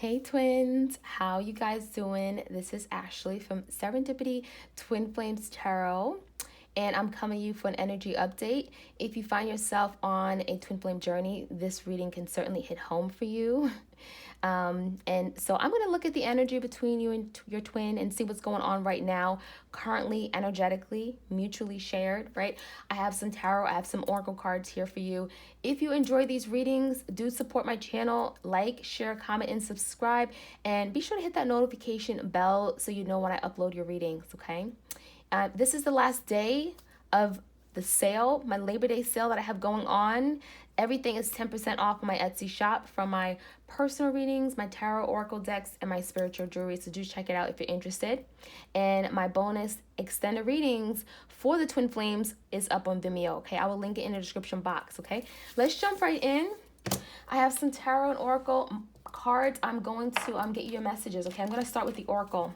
Hey twins, how you guys doing? This is Ashley from Serendipity Twinflames Tarot, and I'm coming to you for an energy update. If you find yourself on a twin flame journey, this reading can certainly hit home for you. And so I'm going to look at the energy between you and your twin and see what's going on right now, currently, energetically, mutually shared, right? I have some tarot, I have some oracle cards here for you. If you enjoy these readings, do support my channel, like, share, comment, and subscribe. And be sure to hit that notification bell so you know when I upload your readings, okay? This is the last day of the sale, my Labor Day sale that I have going on. Everything is 10% off my Etsy shop, from my personal readings, my tarot oracle decks, and my spiritual jewelry. So do check it out if you're interested. And my bonus extended readings for the Twin Flames is up on Vimeo, okay? I will link it in the description box, okay? Let's jump right in. I have some tarot and oracle cards. I'm going to get you your messages, okay? I'm going to start with the oracle.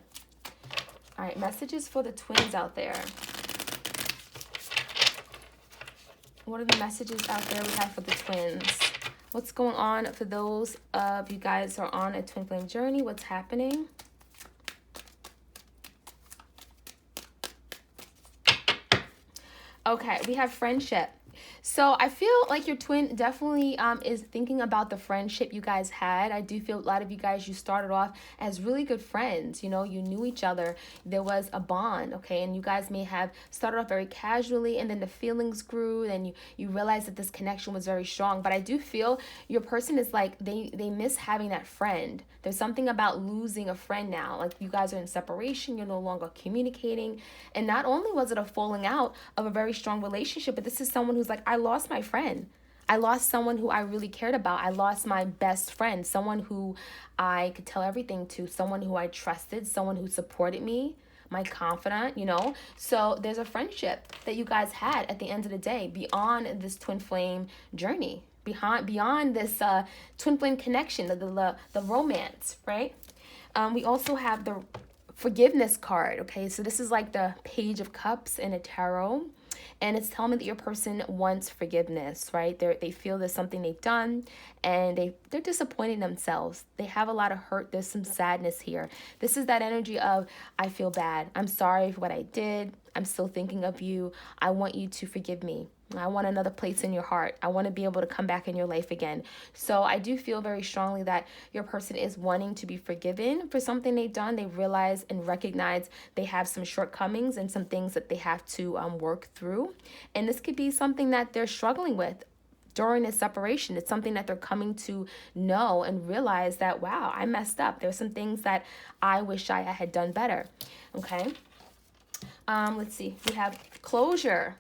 All right, messages for the twins out there. What are the messages out there we have for the twins? What's going on for those of you guys who are on a twin flame journey? What's happening? Okay, we have friendship. So I feel like your twin definitely is thinking about the friendship you guys had. I do feel a lot of you guys, you started off as really good friends. You know, you knew each other. There was a bond, okay? And you guys may have started off very casually, and then the feelings grew, and you realized that this connection was very strong. But I do feel your person is like, they miss having that friend. There's something about losing a friend now. Like, you guys are in separation, you're no longer communicating. And not only was it a falling out of a very strong relationship, but this is someone who's like, I lost my friend. I lost someone who I really cared about. I lost my best friend, someone who I could tell everything to, someone who I trusted, someone who supported me, my confidant, you know? So there's a friendship that you guys had at the end of the day, beyond this twin flame journey, beyond this twin flame connection, the romance, right? We also have the forgiveness card, okay? So this is like the Page of Cups in a tarot. And it's telling me that your person wants forgiveness, right? They feel there's something they've done, and they're disappointing themselves. They have a lot of hurt. There's some sadness here. This is that energy of, I feel bad. I'm sorry for what I did. I'm still thinking of you. I want you to forgive me. I want another place in your heart. I want to be able to come back in your life again. So I do feel very strongly that your person is wanting to be forgiven for something they've done. They realize and recognize they have some shortcomings and some things that they have to work through. And this could be something that they're struggling with during this separation. It's something that they're coming to know and realize that, wow, I messed up. There's some things that I wish I had done better. Okay. Let's see. We have closure.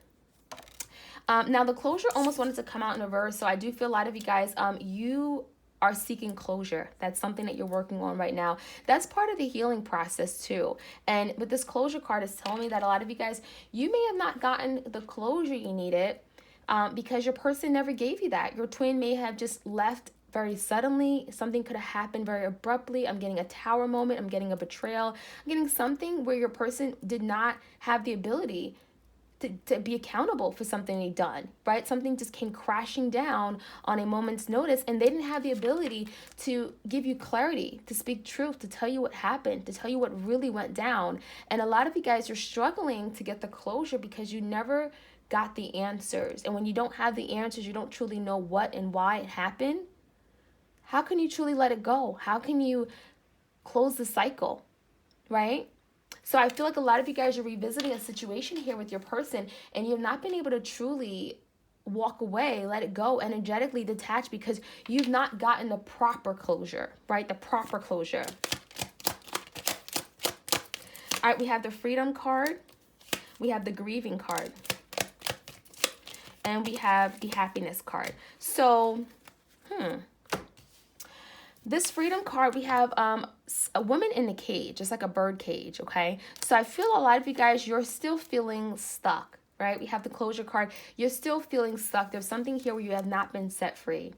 Now, the closure almost wanted to come out in reverse, so I do feel a lot of you guys, you are seeking closure. That's something that you're working on right now. That's part of the healing process too. And with this closure card, it's telling me that a lot of you guys, you may have not gotten the closure you needed because your person never gave you that. Your twin may have just left very suddenly. Something could have happened very abruptly. I'm getting a tower moment. I'm getting a betrayal. I'm getting something where your person did not have the ability to be accountable for something they've done, right? Something just came crashing down on a moment's notice, and they didn't have the ability to give you clarity, to speak truth, to tell you what happened, to tell you what really went down. And a lot of you guys are struggling to get the closure because you never got the answers. And when you don't have the answers, you don't truly know what and why it happened. How can you truly let it go? How can you close the cycle, right? So I feel like a lot of you guys are revisiting a situation here with your person, and you've not been able to truly walk away, let it go, energetically detach, because you've not gotten the proper closure, right? The proper closure. All right, we have the freedom card. We have the grieving card. And we have the happiness card. So, this freedom card, we have a woman in a cage, just like a bird cage, okay? So I feel a lot of you guys, you're still feeling stuck, right? We have the closure card. You're still feeling stuck. There's something here where you have not been set free.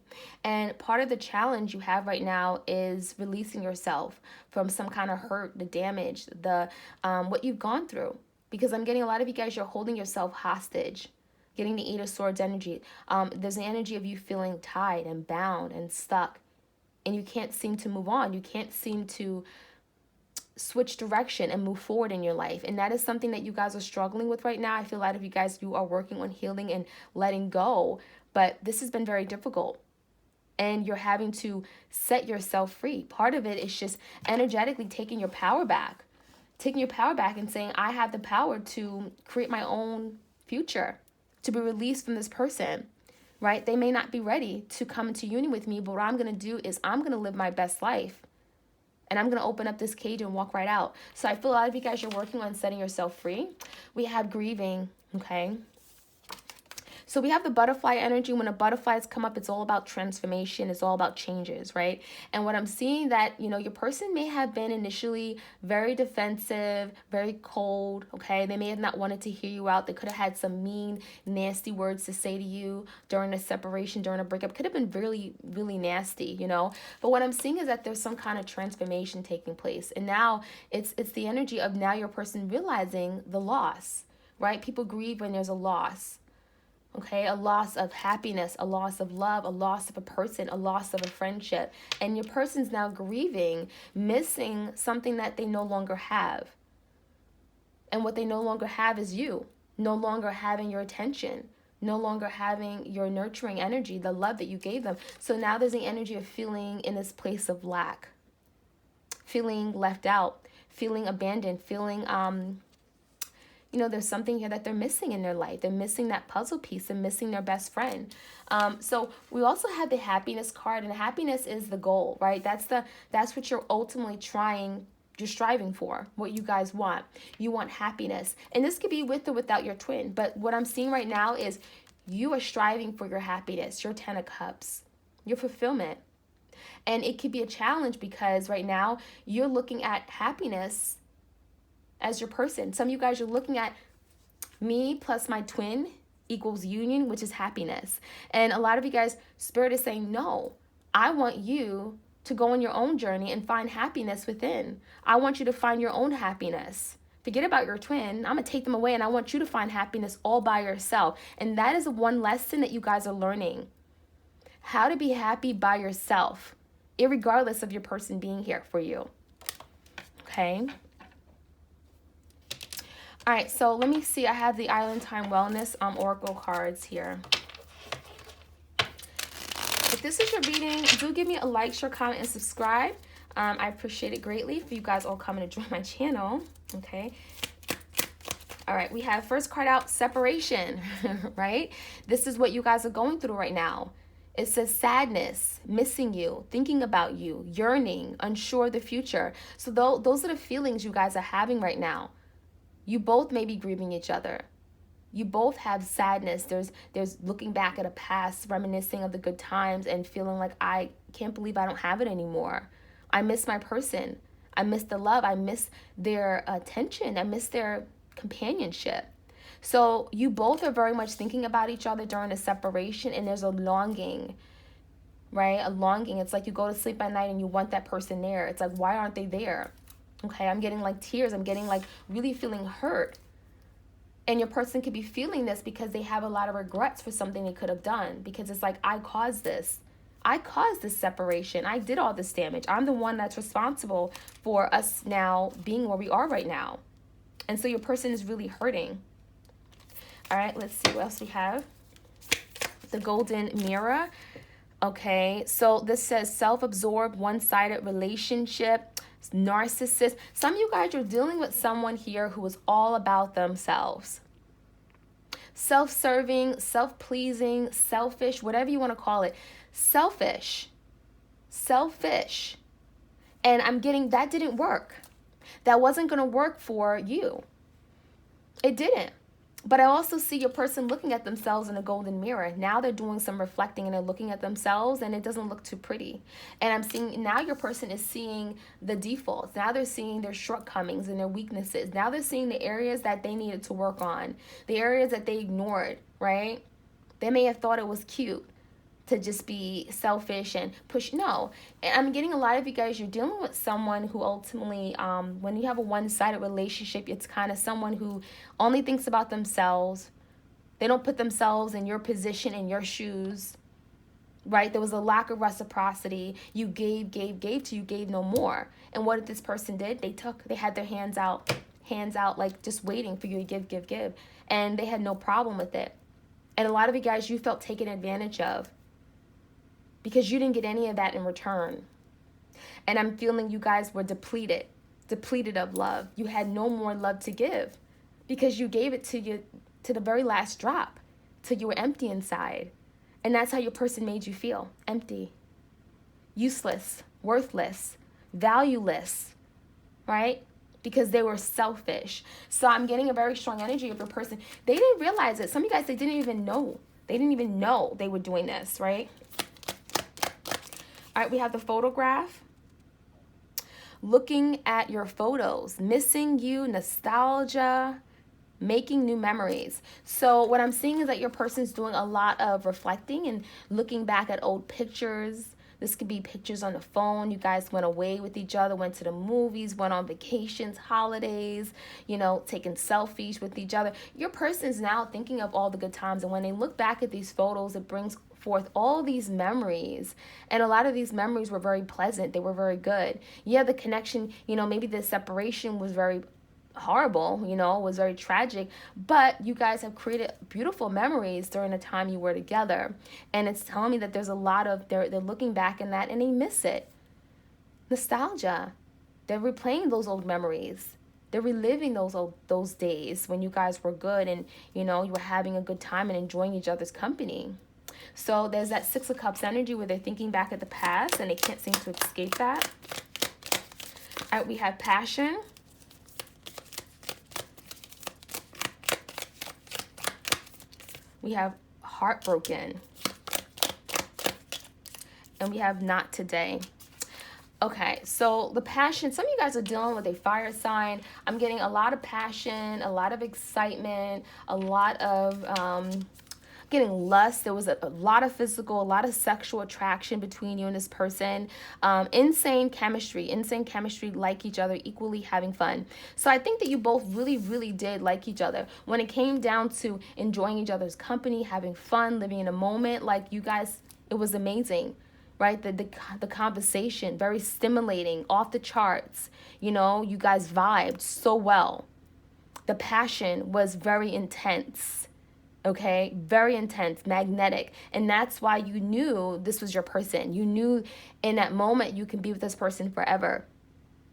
And part of the challenge you have right now is releasing yourself from some kind of hurt, the damage, the what you've gone through. Because I'm getting a lot of you guys, you're holding yourself hostage. Getting the Eight of Swords energy. There's an energy of you feeling tied and bound and stuck and you can't seem to move on. You can't seem to switch direction and move forward in your life. And that is something that you guys are struggling with right now. I feel a lot of you guys, you are working on healing and letting go, but this has been very difficult. And you're having to set yourself free. Part of it is just energetically taking your power back. Taking your power back and saying, I have the power to create my own future, to be released from this person, right? They may not be ready to come into union with me, but what I'm going to do is I'm going to live my best life. And I'm going to open up this cage and walk right out. So I feel a lot of you guys, you're working on setting yourself free. We have grieving, okay? So we have the butterfly energy. When a butterflies come up, it's all about transformation. It's all about changes, right? And what I'm seeing that, you know, your person may have been initially very defensive, very cold, okay? They may have not wanted to hear you out. They could have had some mean, nasty words to say to you during a separation, during a breakup. Could have been really, really nasty, you know? But what I'm seeing is that there's some kind of transformation taking place. And now it's the energy of now your person realizing the loss, right? People grieve when there's a loss. Okay, a loss of happiness, a loss of love, a loss of a person, a loss of a friendship. And your person's now grieving, missing something that they no longer have. And what they no longer have is you. No longer having your attention. No longer having your nurturing energy, the love that you gave them. So now there's the energy of feeling in this place of lack. Feeling left out. Feeling abandoned. Feeling you know, there's something here that they're missing in their life. They're missing that puzzle piece. They're missing their best friend. So we also have the happiness card, and happiness is the goal, right? That's what you're ultimately you're striving for, what you guys want. You want happiness. And this could be with or without your twin. But what I'm seeing right now is you are striving for your happiness, your 10 of cups, your fulfillment. And it could be a challenge because right now you're looking at happiness as your person. Some of you guys are looking at me plus my twin equals union, which is happiness. And a lot of you guys, Spirit is saying, no, I want you to go on your own journey and find happiness within. I want you to find your own happiness. Forget about your twin. I'm going to take them away and I want you to find happiness all by yourself. And that is one lesson that you guys are learning. How to be happy by yourself, irregardless of your person being here for you. Okay? All right, so let me see. I have the Island Time Wellness Oracle cards here. If this is your reading, do give me a like, share, comment, and subscribe. I appreciate it greatly for you guys all coming to join my channel. Okay. All right, we have first card out, separation, right? This is what you guys are going through right now. It says sadness, missing you, thinking about you, yearning, unsure of the future. So those are the feelings you guys are having right now. You both may be grieving each other. You both have sadness. There's looking back at a past, reminiscing of the good times and feeling like, I can't believe I don't have it anymore. I miss my person. I miss the love. I miss their attention. I miss their companionship. So you both are very much thinking about each other during a separation, and there's a longing, right? A longing. It's like you go to sleep at night and you want that person there. It's like, why aren't they there? Okay, I'm getting like tears. I'm getting like really feeling hurt. And your person could be feeling this because they have a lot of regrets for something they could have done. Because it's like, I caused this. I caused this separation. I did all this damage. I'm the one that's responsible for us now being where we are right now. And so your person is really hurting. All right, let's see what else we have. The Golden Mirror. Okay, so this says self-absorbed, one-sided relationship, narcissist. Some of you guys are dealing with someone here who is all about themselves. Self-serving, self-pleasing, selfish, whatever you want to call it. Selfish. And I'm getting that didn't work. That wasn't going to work for you. It didn't. But I also see your person looking at themselves in a golden mirror. Now they're doing some reflecting and they're looking at themselves and it doesn't look too pretty. And I'm seeing now your person is seeing the defaults. Now they're seeing their shortcomings and their weaknesses. Now they're seeing the areas that they needed to work on, the areas that they ignored, right? They may have thought it was cute to just be selfish and push. No, and I'm getting a lot of you guys, you're dealing with someone who ultimately, when you have a one-sided relationship, it's kind of someone who only thinks about themselves. They don't put themselves in your position, in your shoes. right? There was a lack of reciprocity. You gave till you gave no more. And what did this person did? They had their hands out, like just waiting for you to give. And they had no problem with it. And a lot of you guys, you felt taken advantage of because you didn't get any of that in return. And I'm feeling you guys were depleted of love. You had no more love to give because you gave it to the very last drop, till you were empty inside. And that's how your person made you feel. Empty, useless, worthless, valueless, right? Because they were selfish. So I'm getting a very strong energy of your person. They didn't realize it. Some of you guys, they didn't even know. They didn't even know they were doing this, right? All right, we have the photograph. Looking at your photos, missing you, nostalgia, making new memories. So what I'm seeing is that your person's doing a lot of reflecting and looking back at old pictures. This could be pictures on the phone. You guys went away with each other, went to the movies, went on vacations, holidays, taking selfies with each other. Your person's now thinking of all the good times. And when they look back at these photos, it brings forth all these memories. And a lot of these memories were very pleasant. They were very good. Yeah, the connection, maybe the separation was very horrible, was very tragic, but you guys have created beautiful memories during the time you were together. And it's telling me that there's a lot of, they're looking back in that and they miss it. Nostalgia. They're replaying those old memories. They're reliving those days when you guys were good and, you were having a good time and enjoying each other's company. So there's that Six of Cups energy where they're thinking back at the past and they can't seem to escape that. All right, we have passion. We have heartbroken. And we have not today. Okay, so the passion, some of you guys are dealing with a fire sign. I'm getting a lot of passion, a lot of excitement, a lot of getting lust. There was a lot of physical, a lot of sexual attraction between you and this person. Insane chemistry, like each other, equally having fun. So I think that you both really, really did like each other. When it came down to enjoying each other's company, having fun, living in a moment, like you guys, it was amazing, right? The conversation, very stimulating, off the charts. You guys vibed so well. The passion was very intense. Okay, very intense, magnetic. And that's why you knew this was your person. You knew in that moment you can be with this person forever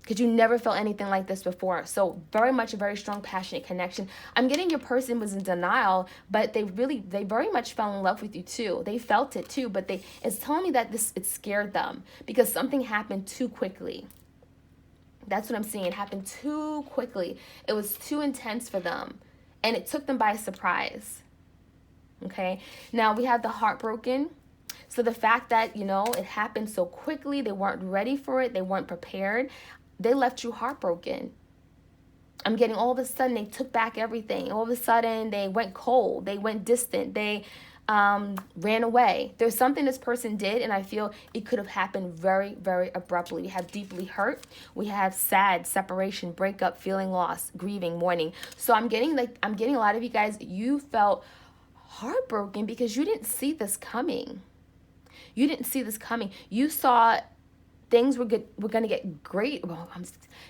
because you never felt anything like this before. So very much a very strong, passionate connection. I'm getting your person was in denial, but they very much fell in love with you too. They felt it too, but it's telling me that it scared them because something happened too quickly. That's what I'm seeing. It happened too quickly. It was too intense for them and it took them by surprise. Okay, now we have the heartbroken. So the fact that, it happened so quickly, they weren't ready for it, they weren't prepared, they left you heartbroken. I'm getting all of a sudden they took back everything. All of a sudden they went cold, they went distant, they ran away. There's something this person did, and I feel it could have happened very, very abruptly. We have deeply hurt. We have sad, separation, breakup, feeling lost, grieving, mourning. So I'm getting a lot of you guys, you felt heartbroken because you didn't see this coming. You didn't see this coming. You saw things were going to get great. Well,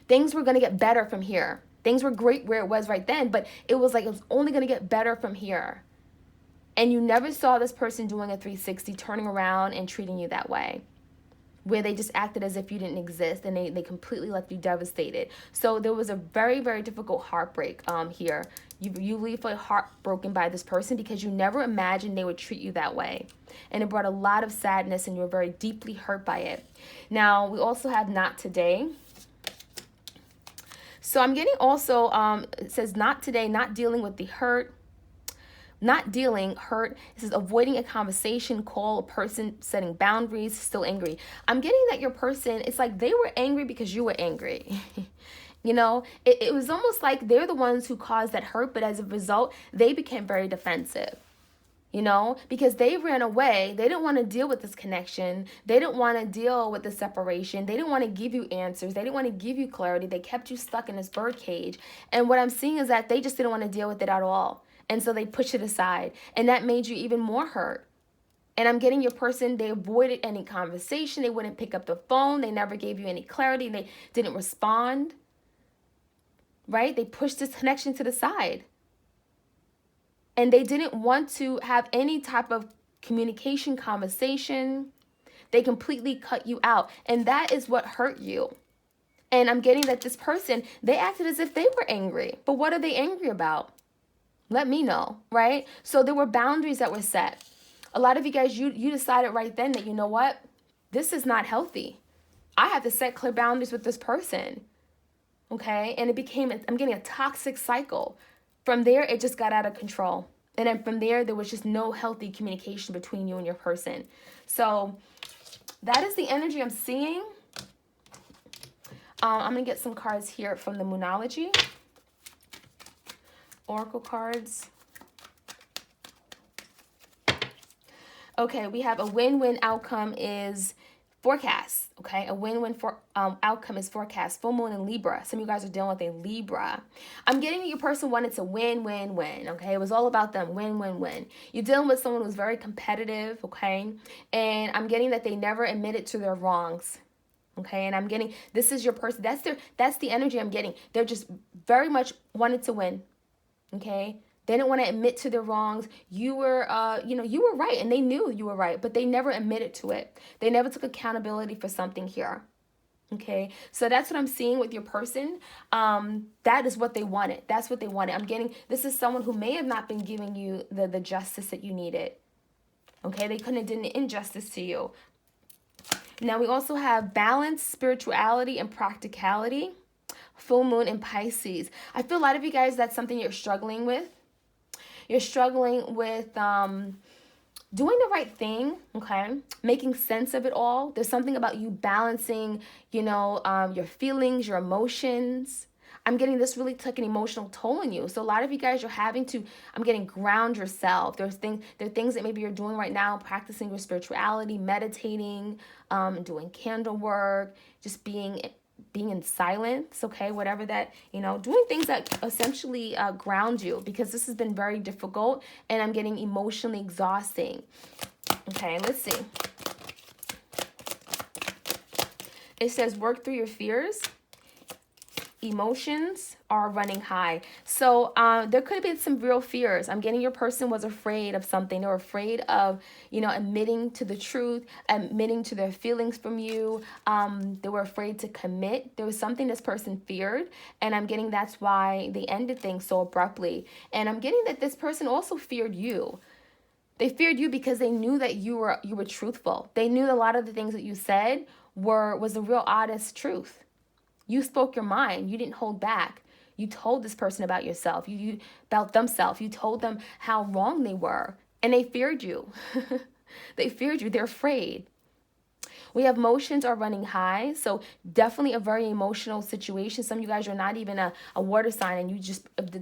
things were going to get better from here. Things were great where it was right then, but it was like it was only going to get better from here. And you never saw this person doing a 360, turning around and treating you that way, where they just acted as if you didn't exist and they completely left you devastated. So there was a very, very difficult heartbreak here. You leave heartbroken by this person because you never imagined they would treat you that way. And it brought a lot of sadness and you were very deeply hurt by it. Now, we also have not today. So I'm getting also, it says not today, not dealing with the hurt. Not dealing, hurt. It says avoiding a conversation, call, a person, setting boundaries, still angry. I'm getting that your person, it's like they were angry because you were angry. It was almost like they're the ones who caused that hurt, but as a result, they became very defensive. Because they ran away. They didn't want to deal with this connection. They didn't want to deal with the separation. They didn't want to give you answers. They didn't want to give you clarity. They kept you stuck in this bird cage. And what I'm seeing is that they just didn't want to deal with it at all. And so they pushed it aside. And that made you even more hurt. And I'm getting your person, they avoided any conversation. They wouldn't pick up the phone. They never gave you any clarity. They didn't respond, right? They pushed this connection to the side. And they didn't want to have any type of communication, conversation. They completely cut you out. And that is what hurt you. And I'm getting that this person, they acted as if they were angry. But what are they angry about? Let me know, right? So there were boundaries that were set. A lot of you guys, you decided right then that, you know what? This is not healthy. I have to set clear boundaries with this person. Okay? And it became, I'm getting a toxic cycle. From there, it just got out of control. And then from there was just no healthy communication between you and your person. So that is the energy I'm seeing. I'm going to get some cards here from the Moonology. Oracle cards. Okay, we have a win-win outcome is forecast. Okay, a win-win outcome is forecast. Full moon in Libra. Some of you guys are dealing with a Libra. I'm getting that your person wanted to win-win-win. Okay, it was all about them. Win-win-win. You're dealing with someone who's very competitive. Okay, and I'm getting that they never admitted to their wrongs. Okay, and I'm getting this is your person. That's the energy I'm getting. They're just very much wanted to win. Okay, they didn't want to admit to their wrongs. You were, you were right, and they knew you were right, but they never admitted to it. They never took accountability for something here. Okay, so that's what I'm seeing with your person. That is what they wanted. That's what they wanted. I'm getting this is someone who may have not been giving you the justice that you needed. Okay, they couldn't have done an injustice to you. Now we also have balance, spirituality, and practicality. Full moon in Pisces. I feel a lot of you guys, that's something you're struggling with. You're struggling with doing the right thing, okay? Making sense of it all. There's something about you balancing, your feelings, your emotions. I'm getting this really took an emotional toll on you. So a lot of you guys, you're having to, I'm getting ground yourself. There are things that maybe you're doing right now, practicing your spirituality, meditating, doing candle work, just being in silence, okay, whatever that, doing things that essentially ground you, because this has been very difficult and I'm getting emotionally exhausting. Okay, let's see. It says work through your fears. Emotions are running high. So there could have been some real fears. I'm getting your person was afraid of something. They were afraid of, admitting to the truth, admitting to their feelings from you. They were afraid to commit. There was something this person feared. And I'm getting that's why they ended things so abruptly. And I'm getting that this person also feared you. They feared you because they knew that you were truthful. They knew a lot of the things that you said was the real honest truth. You spoke your mind. You didn't hold back. You told this person about yourself. You about themselves. You told them how wrong they were. And they feared you. They feared you. They're afraid. We have emotions are running high. So definitely a very emotional situation. Some of you guys are not even a water sign. And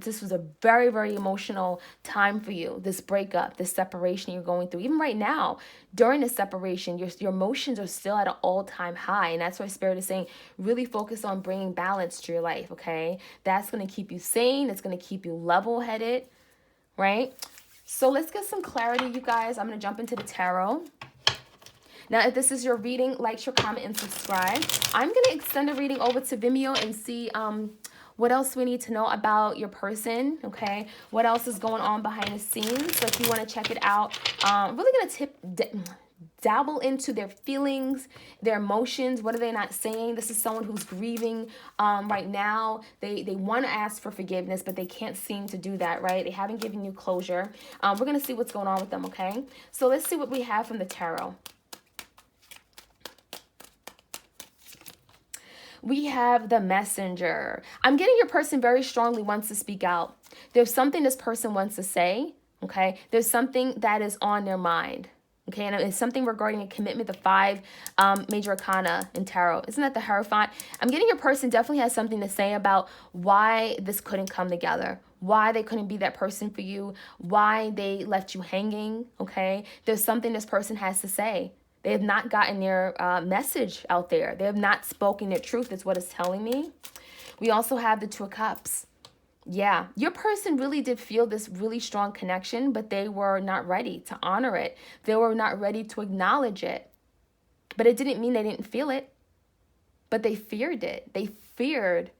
this was a very, very emotional time for you. This breakup, this separation you're going through. Even right now, during the separation, your emotions are still at an all-time high. And that's why Spirit is saying, really focus on bringing balance to your life, okay? That's going to keep you sane. It's going to keep you level-headed, right? So let's get some clarity, you guys. I'm going to jump into the tarot. Now, if this is your reading, like, share, comment, and subscribe. I'm going to extend the reading over to Vimeo and see what else we need to know about your person, okay? What else is going on behind the scenes? So if you want to check it out, I'm really going to dabble into their feelings, their emotions. What are they not saying? This is someone who's grieving right now. They want to ask for forgiveness, but they can't seem to do that, right? They haven't given you closure. We're going to see what's going on with them, okay? So let's see what we have from the tarot. We have the Messenger. I'm getting your person very strongly wants to speak out. There's something this person wants to say, okay? There's something that is on their mind, okay? And it's something regarding a commitment, the 5 major arcana in tarot. Isn't that the Hierophant? I'm getting your person definitely has something to say about why this couldn't come together, why they couldn't be that person for you, why they left you hanging, okay? There's something this person has to say. They have not gotten their message out there. They have not spoken their truth, is what it's telling me. We also have the 2 of Cups. Yeah, your person really did feel this really strong connection, but they were not ready to honor it. They were not ready to acknowledge it. But it didn't mean they didn't feel it, but they feared it. They feared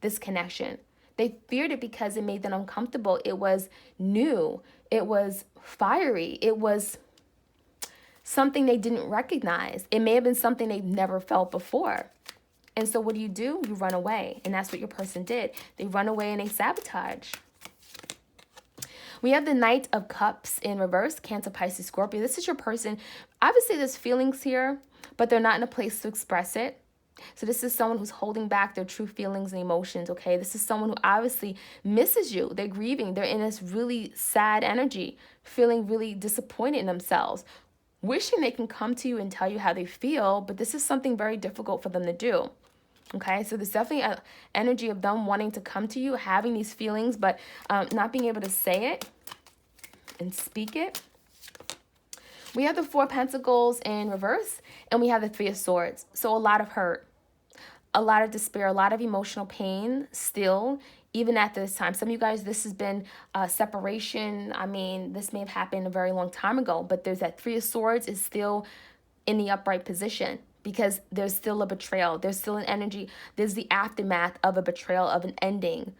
this connection. They feared it because it made them uncomfortable. It was new. It was fiery. It was something they didn't recognize. It may have been something they've never felt before. And so what do? You run away. And that's what your person did. They run away and they sabotage. We have the Knight of Cups in reverse, Cancer, Pisces, Scorpio. This is your person. Obviously, there's feelings here, but they're not in a place to express it. So this is someone who's holding back their true feelings and emotions, okay? This is someone who obviously misses you. They're grieving. They're in this really sad energy, feeling really disappointed in themselves, wishing they can come to you and tell you how they feel, but this is something very difficult for them to do. Okay, so there's definitely an energy of them wanting to come to you, having these feelings, but not being able to say it and speak it. We have the Four of Pentacles in reverse, and we have the Three of Swords. So a lot of hurt, a lot of despair, a lot of emotional pain still, even at this time. Some of you guys, this has been a separation. I mean, this may have happened a very long time ago, but there's that Three of Swords is still in the upright position because there's still a betrayal. There's still an energy. There's the aftermath of a betrayal, of an ending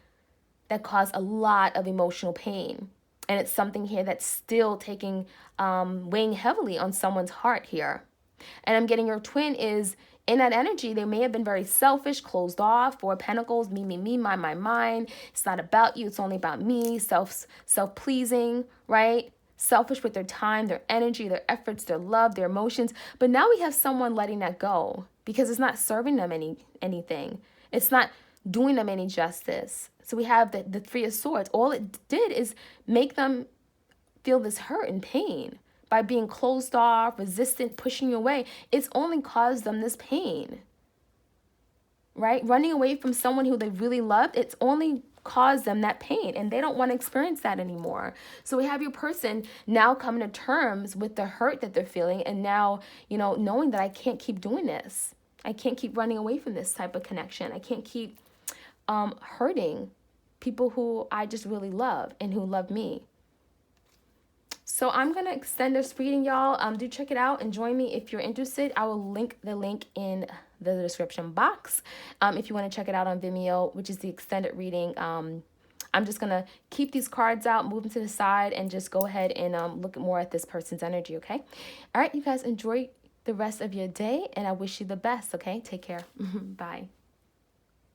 that caused a lot of emotional pain. And it's something here that's still weighing heavily on someone's heart here. And I'm getting your twin is in that energy. They may have been very selfish, closed off. Four of Pentacles, me, mine. It's not about you. It's only about me. Self-pleasing, right? Selfish with their time, their energy, their efforts, their love, their emotions. But now we have someone letting that go because it's not serving them anything. It's not doing them any justice. So we have the Three of Swords. All it did is make them feel this hurt and pain by being closed off, resistant, pushing you away. It's only caused them this pain, right? Running away from someone who they really loved, it's only caused them that pain, and they don't want to experience that anymore. So we have your person now coming to terms with the hurt that they're feeling, and now, knowing that I can't keep doing this. I can't keep running away from this type of connection. I can't keep hurting people who I just really love and who love me. So I'm going to extend this reading, y'all. Do check it out and join me if you're interested. I will link the link in the description box if you want to check it out on Vimeo, which is the extended reading. I'm just going to keep these cards out, move them to the side, and just go ahead and look more at this person's energy, okay? All right, you guys, enjoy the rest of your day, and I wish you the best, okay? Take care. Bye.